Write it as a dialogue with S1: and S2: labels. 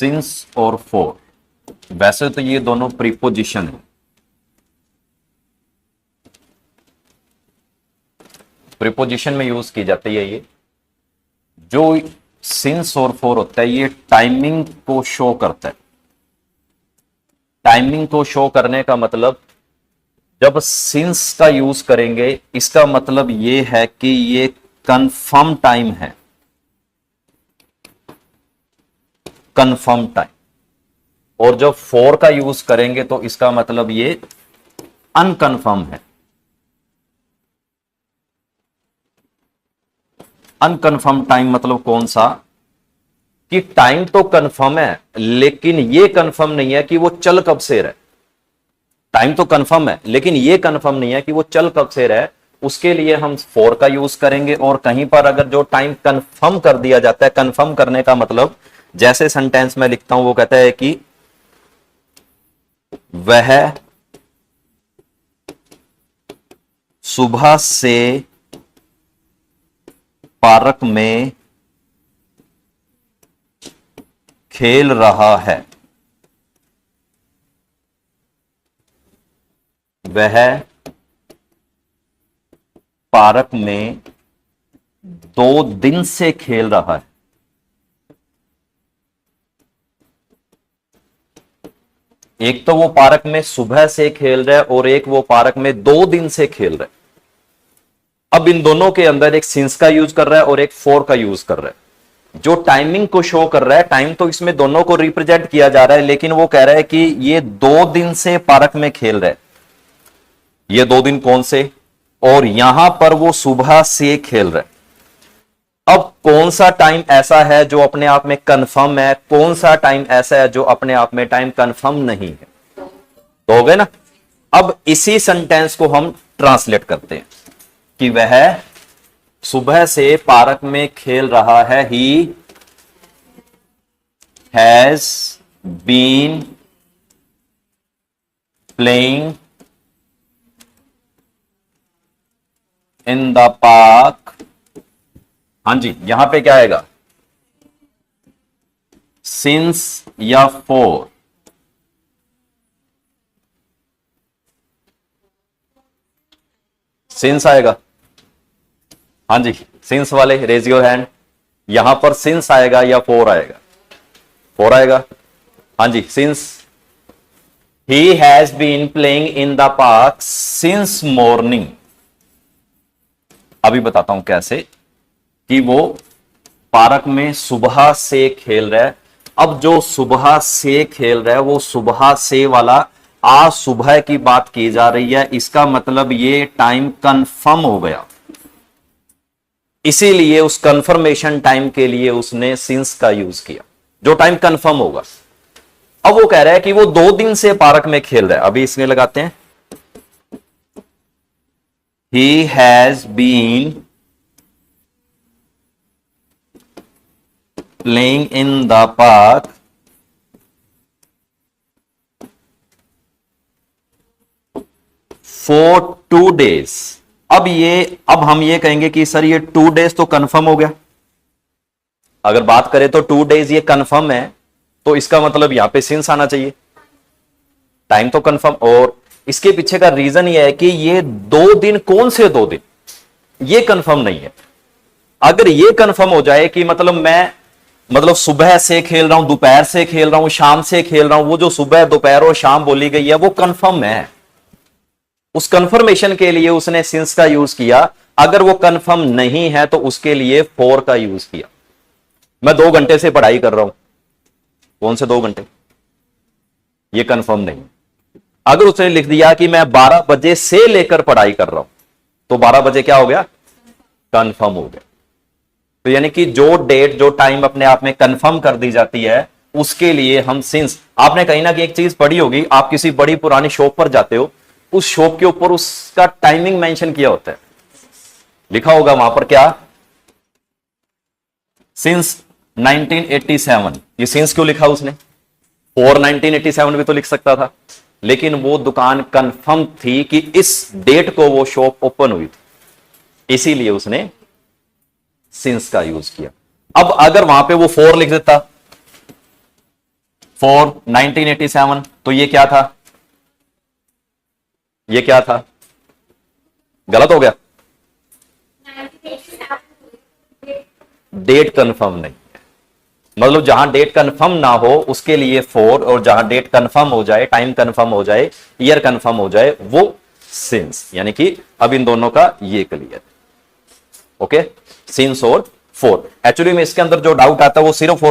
S1: Since और for, वैसे तो ये दोनों प्रीपोजिशन है, प्रीपोजिशन में यूज की जाती है। ये जो सिंस और फॉर होता है ये टाइमिंग को शो करता है। टाइमिंग को शो करने का मतलब, जब सिंस का यूज करेंगे इसका मतलब ये है कि ये कंफर्म टाइम है, कंफर्म टाइम। और जब फॉर का यूज करेंगे तो इसका मतलब ये अनकंफर्म है। अनकंफर्म टाइम मतलब कौन सा, कि टाइम तो कंफर्म है लेकिन ये कंफर्म नहीं है कि वो चल कब से रहे। टाइम तो कंफर्म है लेकिन ये कंफर्म नहीं है कि वो चल कब से रहे, उसके लिए हम फॉर का यूज करेंगे। और कहीं पर अगर जो टाइम कंफर्म कर दिया जाता है, कंफर्म करने का मतलब जैसे सेंटेंस में लिखता हूं वो कहता है कि वह सुबह से पार्क में खेल रहा है। वह पार्क में 2 दिन से खेल रहा है। एक तो वो पार्क में सुबह से खेल रहा है और एक वो पार्क में 2 दिन से खेल रहा है। अब इन दोनों के अंदर एक सिंस का यूज कर रहा है और एक फॉर का यूज कर रहा है। जो टाइमिंग को शो कर रहा है, टाइम तो इसमें दोनों को रिप्रेजेंट किया जा रहा है, लेकिन वो कह रहा है कि ये 2 दिन से पार्क में खेल रहा है। ये 2 दिन कौन से, और यहां पर वो सुबह से खेल रहा है। अब कौन सा टाइम ऐसा है जो अपने आप में कंफर्म है, कौन सा टाइम ऐसा है जो अपने आप में टाइम कंफर्म नहीं है, तो हो गए ना। अब इसी सेंटेंस को हम ट्रांसलेट करते हैं कि वह सुबह से पार्क में खेल रहा है। He has been playing in the park. हां जी, यहां पे क्या आएगा, सिंस या फॉर। सिंस आएगा, हां जी, सिंस वाले रेज योर हैंड। यहां पर सिंस आएगा या फॉर आएगा, फॉर आएगा। हां जी, since. He has been playing in the park since morning. अभी बताता हूं कैसे, कि वो पार्क में सुबह से खेल रहा है। अब जो सुबह से खेल रहा है वो सुबह से वाला आज सुबह की बात की जा रही है, इसका मतलब ये टाइम कंफर्म हो गया। इसीलिए उस कंफर्मेशन टाइम के लिए उसने सिंस का यूज किया, जो टाइम कंफर्म होगा। अब वो कह रहा है कि वो 2 दिन से पार्क में खेल रहा है। अभी इसमें लगाते हैं, he has been playing in the park for 2 days। अब हम ये कहेंगे कि सर ये 2 days तो कंफर्म हो गया। अगर बात करें तो 2 days ये कंफर्म है, तो इसका मतलब यहां पे सिंस आना चाहिए। टाइम तो कंफर्म, और इसके पीछे का रीजन ये है कि ये 2 दिन कौन से 2 दिन, ये कंफर्म नहीं है। अगर ये कंफर्म हो जाए कि मतलब सुबह से खेल रहा हूं, दोपहर से खेल रहा हूं, शाम से खेल रहा हूं, वो जो सुबह दोपहर और शाम बोली गई है वो कंफर्म है। उस कंफर्मेशन के लिए उसने सिंस का यूज किया। अगर वो कंफर्म नहीं है तो उसके लिए फॉर का यूज किया। मैं 2 घंटे से पढ़ाई कर रहा हूं, कौन से 2 घंटे, ये कंफर्म नहीं। अगर उसने लिख दिया कि मैं 12 बजे से लेकर पढ़ाई कर रहा हूं, तो 12 बजे क्या हो गया, कंफर्म हो गया। तो यानी कि जो डेट, जो टाइम अपने आप में कंफर्म कर दी जाती है, उसके लिए हम सिंस। आपने कहीं ना कहीं एक चीज पढ़ी होगी, आप किसी बड़ी पुरानी शॉप पर जाते हो, उस शॉप के ऊपर उसका टाइमिंग मेंशन किया होता है, लिखा होगा वहां पर क्या, सिंस 1987। ये सिंस क्यों लिखा उसने, और 1987 भी तो लिख सकता था, लेकिन वो दुकान कंफर्म थी कि इस डेट को वो शॉप ओपन हुई थी, इसीलिए उसने सिंस का यूज किया। अब अगर वहां पे वो 4 लिख देता, 4 1987, तो ये क्या था, ये क्या था, गलत हो गया, डेट कंफर्म नहीं है, मतलब जहां डेट कंफर्म ना हो उसके लिए 4, और जहां डेट कंफर्म हो जाए, टाइम कंफर्म हो जाए, ईयर कंफर्म हो जाए, वो सिंस। यानी कि अब इन दोनों का ये क्लियर, ओके, सिंस और फॉर। एक्चुअली में इसके अंदर जो डाउट आता है वो सिर्फ और